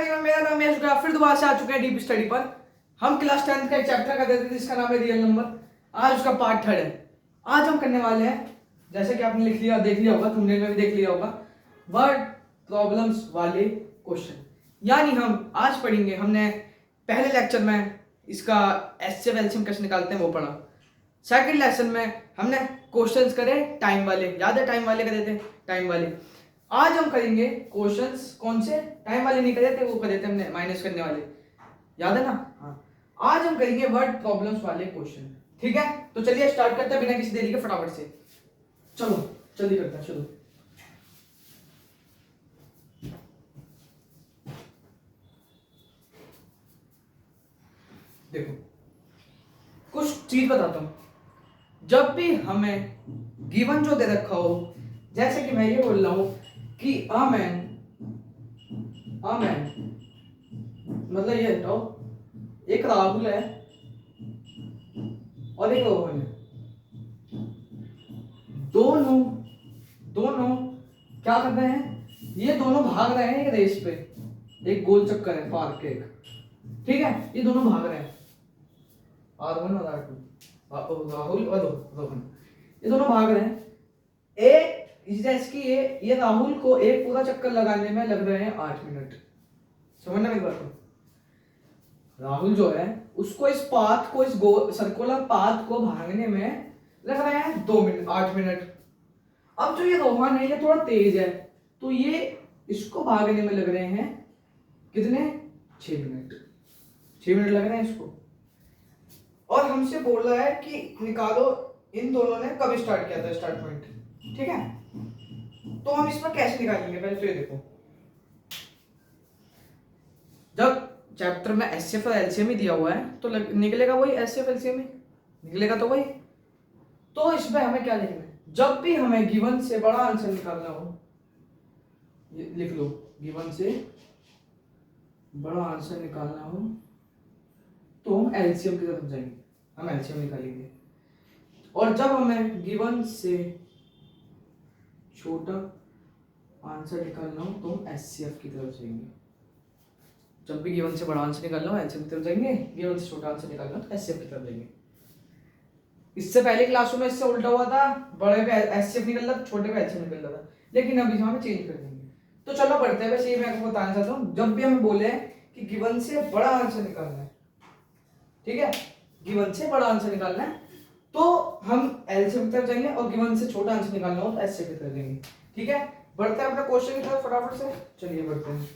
Everyone, मेरा नाम यश गुप्ता। फिर दोबारा से आ चुके हैं डीप स्टडी पर। हम क्लास 10th का एक चैप्टर कर देते थे जिसका नाम है रियल नंबर। आज उसका पार्ट 3 है। आज हम करने वाले हैं, जैसे कि आपने लिख लिया, देख लिया होगा, थंबनेल में भी देख लिया होगा, वर्ड प्रॉब्लम्स वाले क्वेश्चन। यानी हम आज पढ़ेंगे, हमने पहले लेक्चर में इसका एचसीएफ एलसीएम कैसे निकालते हैं वो पढ़ा। सेकंड लेसन में हमने क्वेश्चंस करे टाइम वाले, याद है टाइम वाले करे थे, टाइम वाले। आज हम करेंगे क्वेश्चंस कौन से टाइम वाले नहीं करे थे, वो करे थे हमने माइनस करने वाले, याद है ना। हाँ, आज हम करेंगे वर्ड प्रॉब्लम्स वाले क्वेश्चन। ठीक है, तो चलिए स्टार्ट करते हैं बिना किसी देरी के, फटाफट से। चलो जल्दी करते हैं, चलो। देखो कुछ चीज बताता हूं। जब भी हमें गिवन जो दे रखा हो, जैसे कि मैं ये बोल रहा हूं कि अमैन मतलब ये हटाओ, एक राहुल है और एक रोहन है। दोनों क्या कर रहे हैं, ये दोनों भाग रहे हैं एक रेस पे, एक गोल चक्कर है पार्क के एक। ठीक है, ये दोनों भाग रहे हैं, R1 और R2, राहुल और रोहन, ये दोनों भाग रहे हैं। एक जैसे कि ये राहुल को एक पूरा चक्कर लगाने में लग रहे हैं 8 मिनट। समझना मेरी बात को। राहुल जो है उसको इस पाथ को, इस सर्कुलर पाथ को भागने में लग रहे हैं 2 मिनट, 8 मिनट। अब जो ये रोहन है ये थोड़ा तेज है, तो ये इसको भागने में लग रहे हैं कितने, 6 मिनट। 6 मिनट लग रहे हैं इसको। और हमसे बोल रहा है कि निकालो इन दोनों ने कब स्टार्ट किया था, स्टार्ट पॉइंट। ठीक है, तो हम इसमें कैसे निकालेंगे, पहले तो ये देखो। जब चैप्टर में एचसीएफ और एलसीएम ही दिया हुआ है तो निकलेगा वही, एचसीएफ एलसीएम ही निकलेगा, तो वही। तो इसमें हमें क्या लिखना है, जब भी हमें गिवन से बड़ा आंसर निकालना हो, ये लिख लो, गिवन से बड़ा आंसर निकालना हो तो हम एलसीएम की तरफ जाएंगे, हम एलसीएम निकालेंगे। और जब हमें गिवन से छोटा आंसर निकालना हो तो हम एचसीएफ की तरफ जाएंगे। जब भी गिवन से बड़ा आंसर निकालना हो एचसीएफ की तरफ जाएंगे, गिवन से छोटा आंसर निकालना हो तो एचसीएफ की तरफ जाएंगे। इससे पहले क्लासों में इससे उल्टा हुआ था, बड़े पे एचसीएफ निकल रहा था, छोटे पे एचसीएफ निकल रहा था, लेकिन अभी हम चेंज कर देंगे। तो चलो बढ़ते हैं। वैसे ये मैं आपको बताना चाहता हूँ, जब भी हमें बोले कि गिवन से बड़ा आंसर निकालना है, ठीक है, गिवन से बड़ा आंसर निकालना है तो हम एलसीएम की तरफ जाएंगे, और गिवन से छोटा आंसर निकालना हो तो एचसीएफ की तरफ जाएंगे। ठीक है, बढ़ते हैं अपने क्वेश्चन की तरफ फटाफट से। चलिए बढ़ते हैं,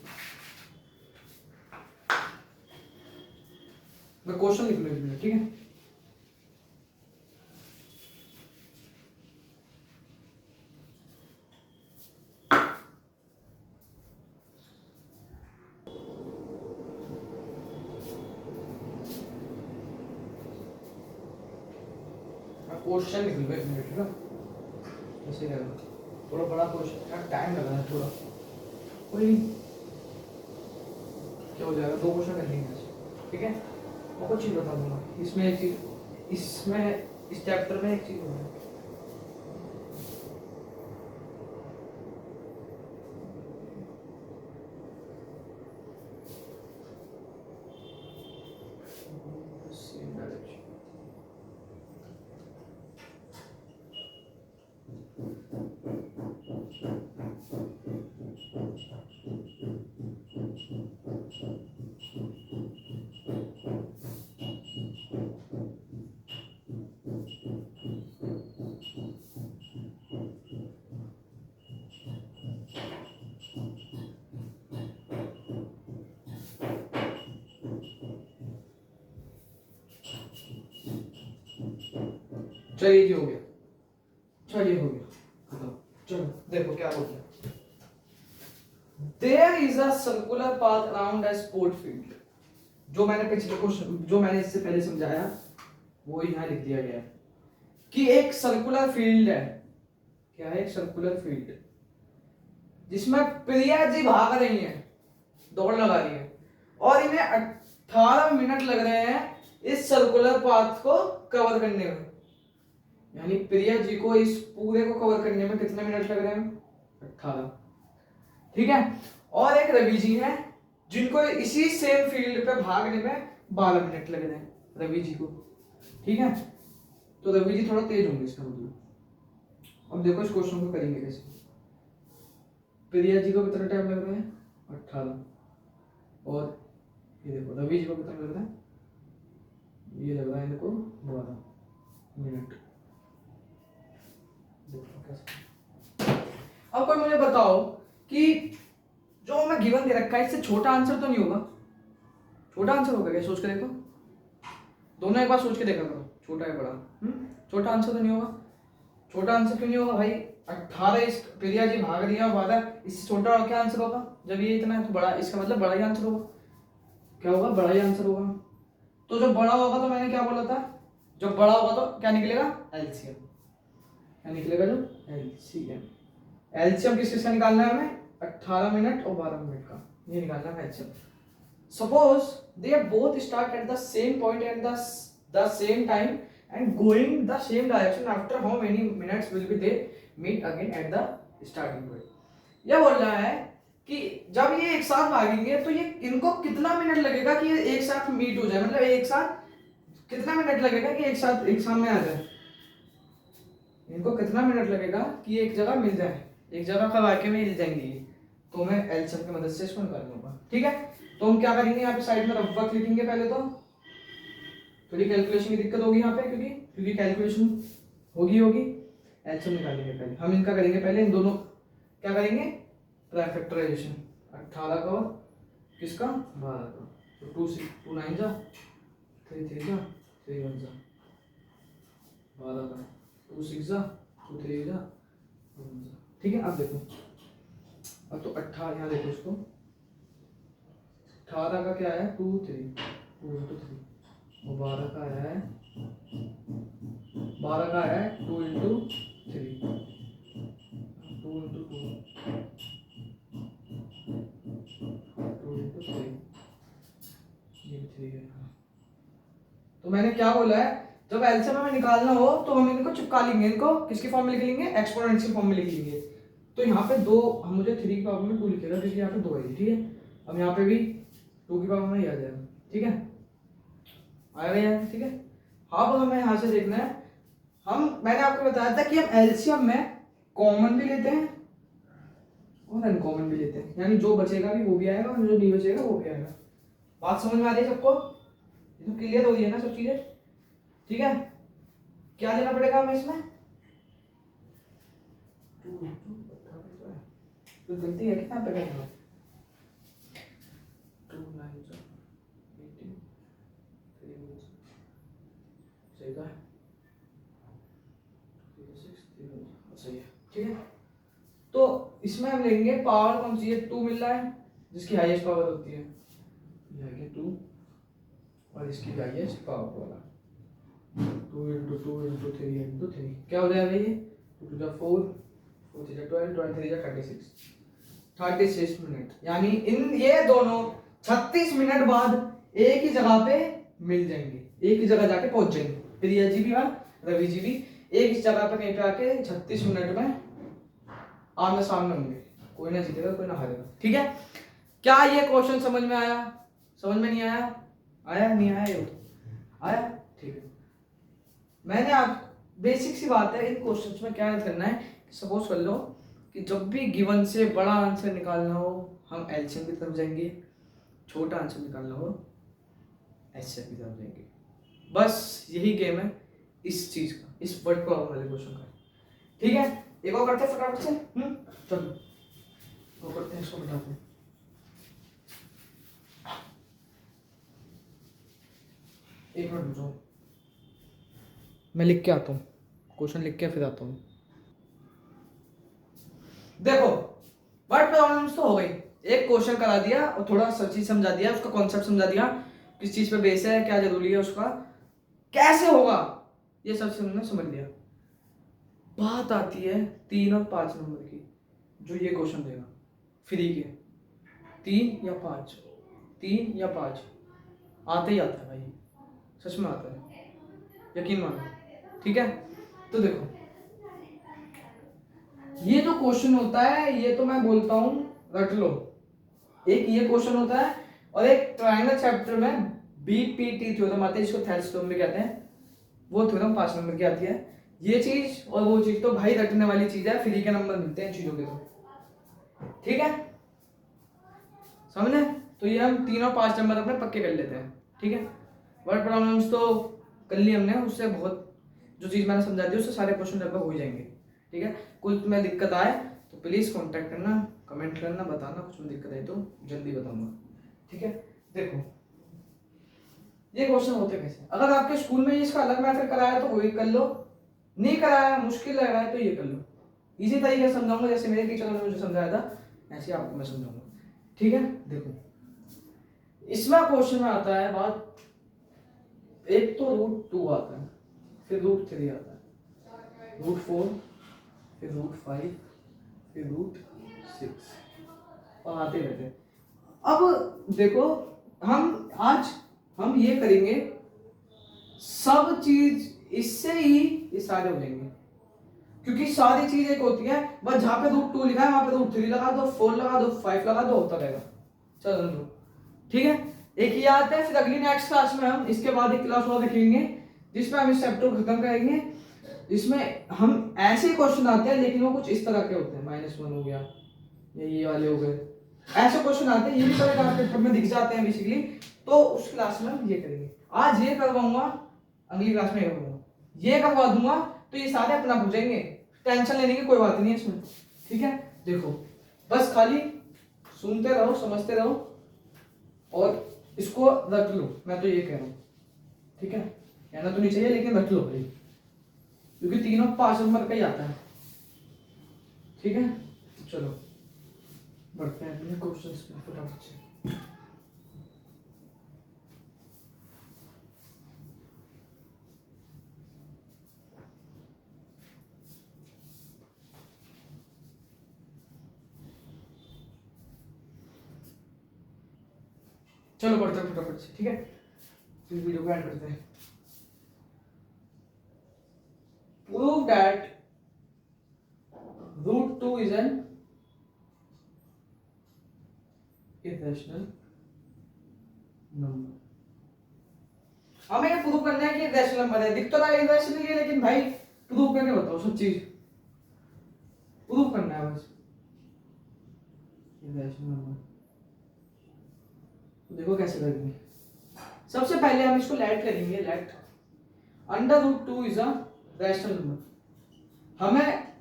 मैं क्वेश्चन लिख लूँ, ठीक है। क्वेश्चन लिख लूँ, एक मिनट, है ना, ऐसे करेंगे। थोड़ा बड़ा क्वेश्चन यार, टाइम लग रहा है थोड़ा, कोई नहीं, क्या हो जाएगा, 2 क्वेश्चन कर लेंगे, ठीक है। मैं कुछ चीज़ बता दूंगा इसमें, एक चीज़ इसमें, इस चैप्टर में एक चीज़ होगी। चलिए हो गया, चलिए हो गया, चलो देखो क्या बोल रहा है। There is a circular path around a sport field। जो मैंने पिछले क्वेश्चन, जो मैंने इससे पहले समझाया वो यहाँ लिख दिया गया है कि एक सर्कुलर फील्ड है। क्या है, एक सर्कुलर फील्ड जिसमें प्रिया जी भाग रही हैं, दौड़ लगा रही हैं, और इन्हें 18 मिनट लग रहे हैं इस सर्कुलर पाथ को कवर करने में। यानी प्रिया जी को इस पूरे को कवर करने में कितने मिनट लग रहे हैं, 18। ठीक है, और एक रवि जी है जिनको इसी सेम फील्ड पे भागने में 12 मिनट लग रहे हैं रवि जी को, ठीक है। तो रवि जी थोड़ा तेज होंगे इसका मतलब। अब देखो इस क्वेश्चन को करेंगे कैसे। प्रिया जी को कितना टाइम लग रहा है 18, और ये देखो रवि जी को कितना लग रहा है, ये लग रहा है इनको 12 मिनट। अब कोई मुझे बताओ कि जो मैं गिवन दे रखा है इससे छोटा आंसर तो नहीं होगा? छोटा आंसर होगा क्या? सोच के देखो, दोनों एक बार सोच के देखा करो, छोटा है बड़ा। छोटा आंसर तो नहीं होगा। छोटा आंसर क्यों नहीं होगा भाई? 18 इस प्रिया जी भाग रही है, 12 इससे छोटा और क्या आंसर होगा? जब ये इतना है तो बड़ा, इसका मतलब बड़ा ही आंसर होगा। क्या होगा? बड़ा ही आंसर होगा। तो जब बड़ा होगा तो मैंने क्या बोला था, जब बड़ा होगा तो क्या निकलेगा? एलसीएम। क्या निकलेगा? जो एलसीएम। एलसीएम किस किसका निकालना है हमें? 18 मिनट और 12 मिनट का, ये निकालना है LCM. Suppose they both start at the same point at the same time and going the same direction, after how many minutes will be they meet again at the starting point। यह बोल रहा है कि जब ये एक साथ भागेंगे तो ये इनको कितना मिनट लगेगा कि ये एक साथ मीट हो जाए, मतलब एक साथ कितना मिनट लगेगा कि एक साथ एक सामने आ जाए, इनको कितना मिनट लगेगा कि एक जगह मिल जाए, एक जगह कब आके मिल जाएंगे। तो मैं एलसीएम की मदद से इसको निकाल लूंगा, ठीक है। तो हम क्या करेंगे, यहाँ पे साइड में रफ वर्क लिखेंगे पहले, तो थोड़ी कैलकुलेशन की दिक्कत होगी यहाँ पे, क्योंकि कैलकुलेशन होगी एलसीएम निकालेंगे पहले हम इनका, करेंगे पहले इन दोनों क्या करेंगे, फैक्टराइजेशन। 18 का और किसका 12 का, तो 2 9 जा 3 3 जा 3 1 जा 12 का, 2 6 जा 2 3 जा 2 1 जा, ठीक है। अब देखो, अब तो 18 यहाँ देखो इसको, 18 का क्या है 2 3 2 into 3, और 12 का है 2 into 3 2 into 2 2 into 3, ये 3 है। तो मैंने क्या बोला है, जब एलसीएम हमें निकालना हो तो हम इनको चिपका लेंगे, इनको किसकी फॉर्म में लिख लेंगे, एक्सपोनेंशियल फॉर्म में लिख लेंगे। तो यहाँ पे 2, हम मुझे 3 की पावर में 2 लिखेगा क्योंकि यहाँ पे 2 है, ठीक है। अब यहाँ पे भी 2 की पावर में ही आ जाएगा, ठीक है, आया भैया, ठीक है। अब हमें यहाँ से देखना है, मैंने आपको बताया था कि हम एलसीएम में कॉमन भी लेते हैं और अनकॉमन भी लेते हैं, यानी जो बचेगा भी वो भी आएगा और जो नहीं बचेगा वो भी आएगा। बात समझ में आ रही है सबको? ये तो क्लियर हो रही है ना सब चीजें, ठीक है। क्या लेना पड़ेगा हमें इसमें, तो गलती है कितना पे करना, 2 9 18 3 सही है, सही है, ठीक है। तो इसमें हम लेंगे पावर कौन सी है, 2 मिल रहा है जिसकी हाईएस्ट पावर होती है, ये है 2 और इसकी हाईएस्ट पावर वाला 2 into 2 into 3 into 3 क्या हो जाएगा ये, 2 to 4 4 3 12 12 3 36 मिनट, यानी इन ये दोनों 36 मिनट बाद एक ही जगह पे मिल जाएंगे, एक ही जगह जाके पहुंच जाएंगे। प्रिया जी भी और रवि जी भी एक ही जगह पे कहीं पे आके 36 मिनट में आमने सामने होंगे, कोई ना जीतेगा कोई ना हारेगा, ठीक है। क्या ये क्वेश्चन समझ में आया? समझ में नहीं आया? आया नहीं आया? ये आया, ठीक है। मैंने आप बेसिक सी बात है, इन क्वेश्चंस में क्या करना है, सपोज कर लो कि जब भी गिवन से बड़ा आंसर निकालना हो हम एलसीएम की तरफ जाएंगे, छोटा आंसर निकालना हो एचसीएफ की तरफ जाएंगे। बस यही गेम है इस चीज का, इस वर्ड प्रॉब्लम वाले क्वेश्चन का, ठीक है। एक और करते हैं फटाफट से, चलो वो करते हैं, इसको बताते हैं। एक मिनट रुको, मैं लिख के आता हूँ, क्वेश्चन लिख के फिर आता हूँ। देखो वर्ड प्रॉब्लम्स तो हो गई, एक क्वेश्चन करा दिया और थोड़ा सा चीज समझा दिया, उसका कॉन्सेप्ट समझा दिया, किस चीज पे बेस है, क्या जरूरी है, उसका कैसे होगा, ये सब हमने समझ लिया। बात आती है 3 और 5 नंबर की, जो ये क्वेश्चन देगा फ्री के, 3 या 5, 3 या 5 आते ही आता है भाई, सच में आता है, यकीन मानो, ठीक है। तो देखो ये जो क्वेश्चन होता है, ये तो मैं बोलता हूं रट लो, एक ये क्वेश्चन होता है, और एक ट्रायंगल चैप्टर में बीपीटी थ्योरम आती है, जिसको थेल्स थ्योरम भी कहते हैं, वो थ्योरम 5 नंबर की आती है। ये चीज और वो चीज तो भाई रटने वाली चीज है, फ्री के नंबर मिलते हैं इन चीजों के तो, ठीक है समझे। तो ये हम 3 और 5 नंबर अपने पक्के कर लेते हैं, ठीक है। वर्ड प्रॉब्लम्स तो कर ली हमने, उससे बहुत जो चीज मैंने समझा दी उससे सारे क्वेश्चन लगभग हो ही जाएंगे, ठीक है। कुछ में दिक्कत आए तो प्लीज कांटेक्ट करना, कमेंट करना, बताना कुछ में दिक्कत आई तो जल्दी बताऊंगा, ठीक है। देखो ये क्वेश्चन होते कैसे, अगर आपके स्कूल में इसका अलग मेथड कराया तो वही कर लो, नहीं कराया मुश्किल लग रहा है तो ये कर लो। इसी तरीके से समझाऊंगा जैसे मेरे टीचर ने मुझे समझाया था, ऐसे आपको मैं समझाऊंगा, ठीक है। देखो इसमें क्वेश्चन में आता है बात, एक तो √2 आता है, फिर √3 आता है, √4, फिर √5, फिर √6, और आते रहते हैं। अब देखो हम आज हम ये करेंगे, सब चीज इससे ही ये सारे हो जाएंगे, क्योंकि सारी चीज एक होती है, बस जहां पे √2 लिखा है वहां पे √3 लगा दो, 4 लगा दो, 5 लगा दो, होता रहेगा। चलो ठीक है, एक ये आता है। फिर अगली नेक्स्ट क्लास में हम इसके बाद एक क्लास और रखेंगे जिसमें हम इस चैप्टर को खत्म करेंगे, जिसमें हम ऐसे क्वेश्चन आते हैं लेकिन वो कुछ इस तरह के होते हैं, -1 हो गया या ये वाले हो गए, ऐसे क्वेश्चन आते हैं, ये भी कभी कभी पेपर में दिख जाते हैं बेसिकली। तो उस क्लास में हम ये करेंगे, आज ये करवाऊंगा, अगली क्लास में ये करवाऊंगा, ये करवा दूंगा, तो ये सारे अपना हो जाएंगे, टेंशन लेने की कोई बात नहीं है इसमें, ठीक है। देखो बस खाली सुनते रहो, समझते रहो, और इसको रख लो, मैं तो ये कह रहा हूँ, ठीक है। कहना तो नहीं चाहिए लेकिन रख लो भाई, क्योंकि 3 और 5 नंबर का ही आता है, ठीक है। चलो बढ़ते हैं अपने क्वेश्चंस पे फटाफट से। चलो बढ़ते हैं फटाफट से, ठीक है, फिर वीडियो को एंड करते हैं। Prove that √2 is an irrational number. हमें ये प्रूव करना है कि इरेशनल नंबर है, दिख तो रहा है इरेशनल है, लेकिन भाई प्रूव करके बताओ, सब चीज प्रूव करना है बस। इरेशनल नंबर देखो कैसे करेंगे, सबसे पहले हम इसको लेट करेंगे, let √2 is a rational number. हमें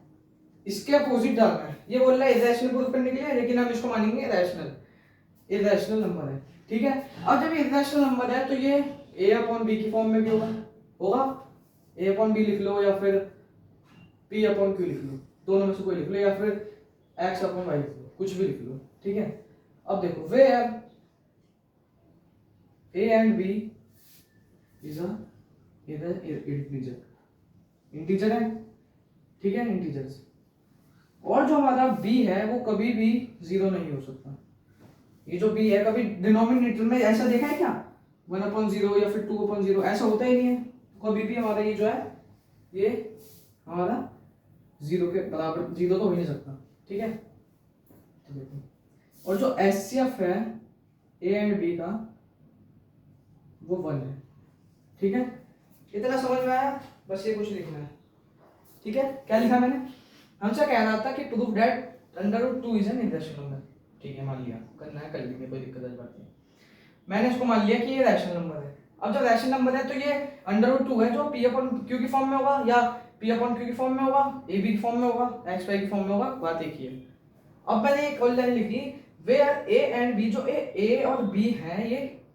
इसके अपोजिट डालना है, ये बोल रहा है इरेशनल प्रूव करने के लिए, लेकिन हम इसको मानेंगे रैशनल, इरेशनल नंबर है, ठीक है। अब जब इरेशनल नंबर है तो ये a/b की फॉर्म में भी होगा a/b लिख लो, या फिर p/q लिख लो, दोनों में से कोई लिख लो, या फिर x/y लिख लो, कुछ भी लिख लो, ठीक है। अब देखो where a and b is a integer, integer है, ठीक है, इंटीजर्स, और जो हमारा b है वो कभी भी 0 नहीं हो सकता। ये जो b है कभी डिनोमिनेटर में ऐसा देखा है क्या, 1/0 या फिर 2/0, ऐसा होता ही नहीं है, कभी भी हमारा ये जो है ये हमारा 0 के बराबर, 0 तो हो ही नहीं सकता, ठीक है। तो देखो, और जो HCF है a and b का वो 1 है, ठीक है। इतना समझ में आया, बस ये कुछ लिखना है, ठीक है। क्या लिखा मैंने, हमसे कह रहा था कि prove that √2 is an irrational number, ठीक है, मान लिया, करना है कर लेंगे, कोई दिक्कत वाली बात नहीं। मैंने इसको मान लिया कि ये रैशनल नंबर है। अब जब रैशनल नंबर है तो ये √2 है जो p/q की फॉर्म में होगा, या p/q की फॉर्म में होगा, ab की फॉर्म में होगा, xy की फॉर्म में होगा, बात एक ही है। अब मैंने एक और लाइन लिखी, वेयर a एंड b, जो a और b है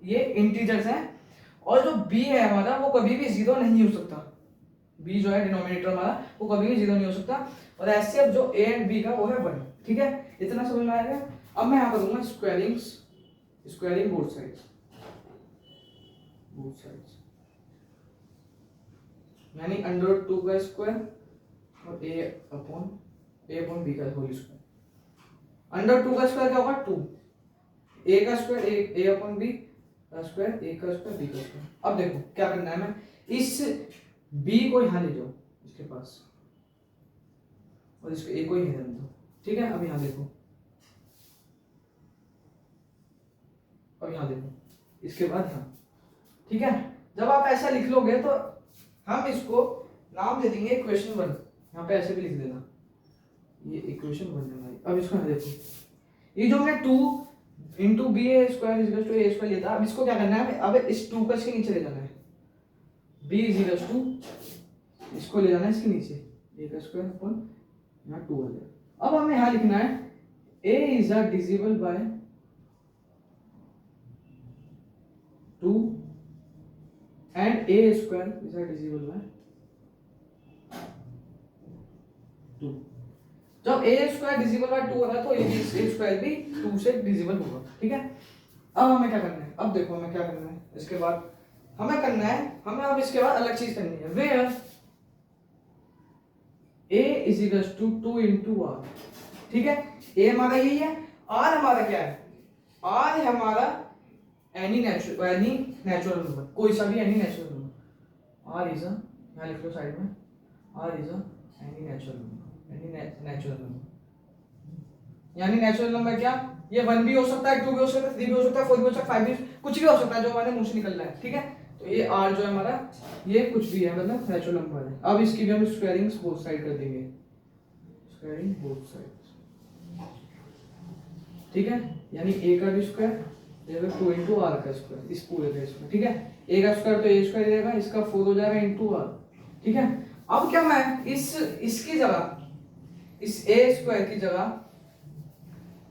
ये इंटीजर्स हैं, और जो b है हमारा वो कभी भी 0 नहीं हो सकता, b जो है डिनोमिनेटर हमारा वो कभी भी 0 नहीं हो सकता, और HCF जो a एंड b का वो है 1, ठीक है। इतना समझ में आएगा। अब मैं यहाँ करूंगा स्क्वायरिंग बोथ साइड्स, यानी √2 का स्क्वायर और a/b का होल स्क्वायर। √2 का स्क्वायर क्या होगा, 2, a का स्क्वायर a/b का स्क्वायर, a का स्क्वायर b का स्क्वायर। अब देखो क्या करना है, मैं इस b को यहाँ ले जाओ इसके पास, और इसको a को ही रहने दो, ठीक है। अब यहाँ देखो अब यहाँ देखो, इसके बाद यहाँ, ठीक है। जब आप ऐसा लिख लोगे तो हम इसको नाम दे देंगे इक्वेशन 1, यहाँ पे ऐसे भी लिख देना, ये इक्वेशन 1 है भाई। अब इसको यहाँ देखो, ये जो हमने 2 into B A square is two A square लिया था, अब इसको क्या करना है, अब इस 2 को इसके नीचे ले जाना है, बी इज इक्वल टू, इसको ले जाना है इसके नीचे, ए का स्क्वायर अपन यहाँ 2 आ गया। अब हमें यहाँ लिखना है a is a divisible by 2 and a square is a divisible by 2। जब a स्क्वायर डिविजिबल बाय 2 होगा तो a स्क्वायर भी 2 से डिविजिबल होगा, ठीक है। अब हमें क्या करना है, अब देखो हमें क्या करना है, इसके बाद हमें करना है, हमें अब इसके बाद अलग चीज करनी है, where a is equal to 2 into R, ठीक है। a हमारा यही है, r हमारा क्या है, r है हमारा एनी नेचुरल नंबर, कोई सा भी any natural number, r is a, यहाँ लिख लो साइड में, r is a any natural number, any natural number, यानी नेचुरल नंबर क्या, ये 1 भी हो सकता है, 2 भी हो सकता है, 3 भी हो सकता है, 4 भी हो सकता है, 5 भी, कुछ भी हो सकता है जो हमारे मुंह से निकल रहा है, ठीक है। तो ये r जो है हमारा, ये कुछ भी है, मतलब नेचुरल नंबर है। अब इसकी भी हम स्क्वायरिंग बोथ साइड कर देंगे, स्क्वायरिंग बोथ साइड, ठीक है। यानी a का भी स्क्वायर, ये 2 इंटू आर का स्क्वायर, इस पूरे का स्क्वायर, ठीक है। a का स्क्वायर तो a स्क्वायर रहेगा, इसका 4 हो जाएगा इंटू आर, ठीक है। अब क्या मैं इसकी जगह, इस a स्क्वायर की जगह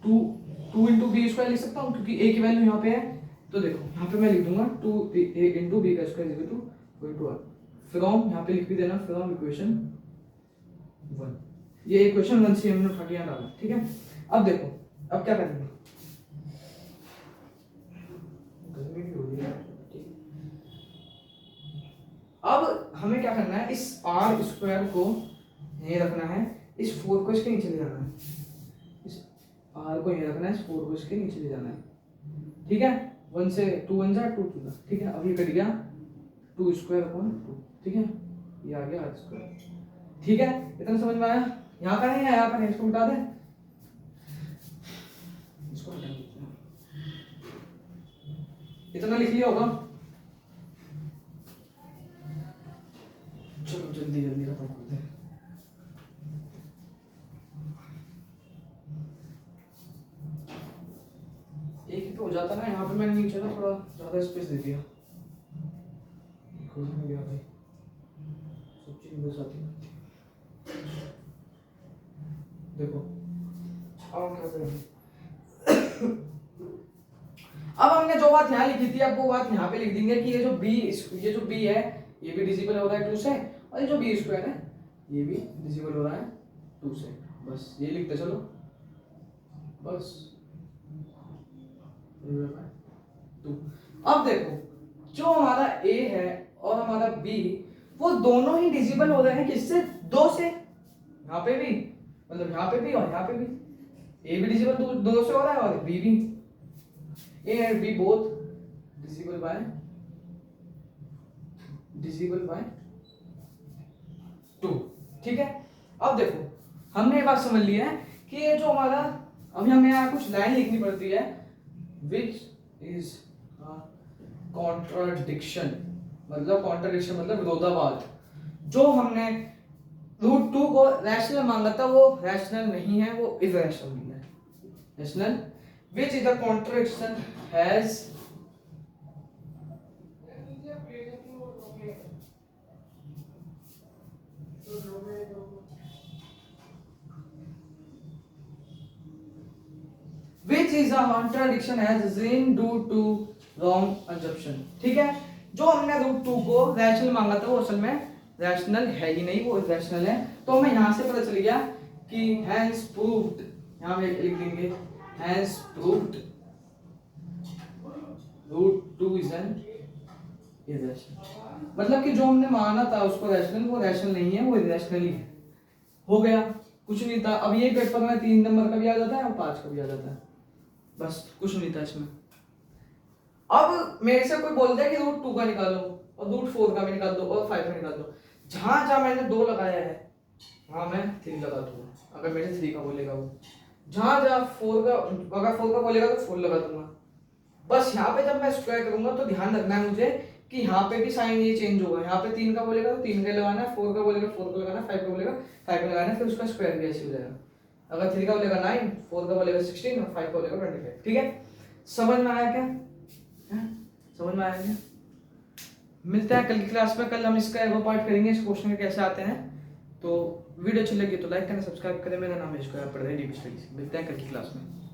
2 इंटू बी स्क्वायर लिख सकता हूँ, क्योंकि a की वैल्यू यहाँ पे है। तो देखो यहाँ पे मैं लिख दूंगा 2 इंटू बी का square is equal to 2 into R, from, यहाँ पे लिख भी देना फ्रॉम इक्वेशन 1, ये इक्वेशन 1 से हमने उठा के यहाँ डाला, ठीक है। अब देखो अब क्या करेंगे, अब हमें क्या करना है, इस आर स्क्वायर को यहीं रखना है, इस 4 को इसके नीचे ले जाना है, इस आर को यहीं रखना है, इस 4 को इसके नीचे ले जाना है, ठीक है। 1 से 2 1 जा 2 2, ठीक है। अब ये कट गया 2 स्क्वायर अपॉन 2, ठीक है, ये आ गया आर स्क्वायर, ठीक है। इतना समझ में आया, यहाँ का नहीं है, यहाँ का नहीं, इसको मिटा दे, इसको मिटा दे, इतना लिख लिया होगा। चलो जल्दी जल्दी खत्म करते हैं। एक ही तो हो जाता ना, यहाँ पे मैंने नीचे ना थोड़ा ज्यादा स्पेस दे दिया, खुद में गया भाई, सब चीज मिल जाती है। देखो अब हम क्या करेंगे, अब हमने जो बात यहाँ लिखी थी, अब वो बात यहाँ पे लिख देंगे कि ये जो b है, ये भी डिविजिबल हो रहा है 2 से, और ये जो b स्क्वायर है ये भी डिविजिबल हो रहा है 2 से, बस ये लिखते चलो, बस 2। अब देखो जो हमारा a है और हमारा b, वो दोनों ही डिविजिबल हो रहे हैं किससे, 2 से, यहाँ पे भी, मतलब यहाँ पे भी और यहाँ पे भी, a भी डिविजिबल 2 से हो रहा है और b भी, a and b both divisible by 2, ठीक है। अब देखो हमने ये बात समझ ली है कि ये जो हमारा, अभी हमें यहाँ कुछ लाइन लिखनी पड़ती है, which is contradiction, मतलब विरोधाभास। जो हमने √2 को रैशनल मांगा था, वो रैशनल नहीं है, वो इरैशनल है, rational, which is the contradiction has which is a contradiction has been due to wrong assumption, ठीक है। जो हमने √2 को रैशनल मांगा था वो असल में रैशनल है ही नहीं, वो इरैशनल है। तो हमें यहाँ से पता चल गया कि hence proved, यहाँ पे लिख देंगे hence proved √2 is an irrational, मतलब कि जो हमने माना था उसको रैशनल, वो रैशनल नहीं है, वो इरैशनल ही है। हो गया, कुछ नहीं था। अब ये पेपर में 3 नंबर का भी आ जाता है और 5 का भी आ जाता है, बस कुछ नहीं था इसमें। अब मेरे से कोई बोलता है कि √2 का निकालो और √4 का भी निकाल दो और 5 का निकाल दो, जहां जहां मैंने 2 लगाया है वहां मैं 3 लगा दूंगा, अगर मेरे से 3 का बोलेगा वो। जहां जहां 4 का, अगर 4 का बोलेगा तो 4 लगा दूंगा, बस यहाँ पे जब मैं स्क्वायर करूंगा तो ध्यान रखना है मुझे कि यहाँ पे भी साइन ये चेंज होगा। यहाँ पे 3 का बोलेगा तो 3 का लगाना है, 4 का बोलेगा 4 का लगाना है, 5 का बोलेगा 5 का लगाना है, फिर उसका स्क्वायर भी ऐसे हो जाएगा। अगर 3 का बोलेगा 9, 4 का बोलेगा 16 और 5 का बोलेगा 25। ठीक है, समझ में आया क्या? समझ में आया क्या? मिलते हैं कल की क्लास में। कल हम इसका वो पार्ट करेंगे, इस क्वेश्चन के कैसे आते हैं। तो वीडियो अच्छी लगी तो लाइक करना, सब्सक्राइब करें। मेरा नाम है, इसको आप पढ़ रहे हैं डीप स्टडीज। मिलते हैं कल की क्लास में।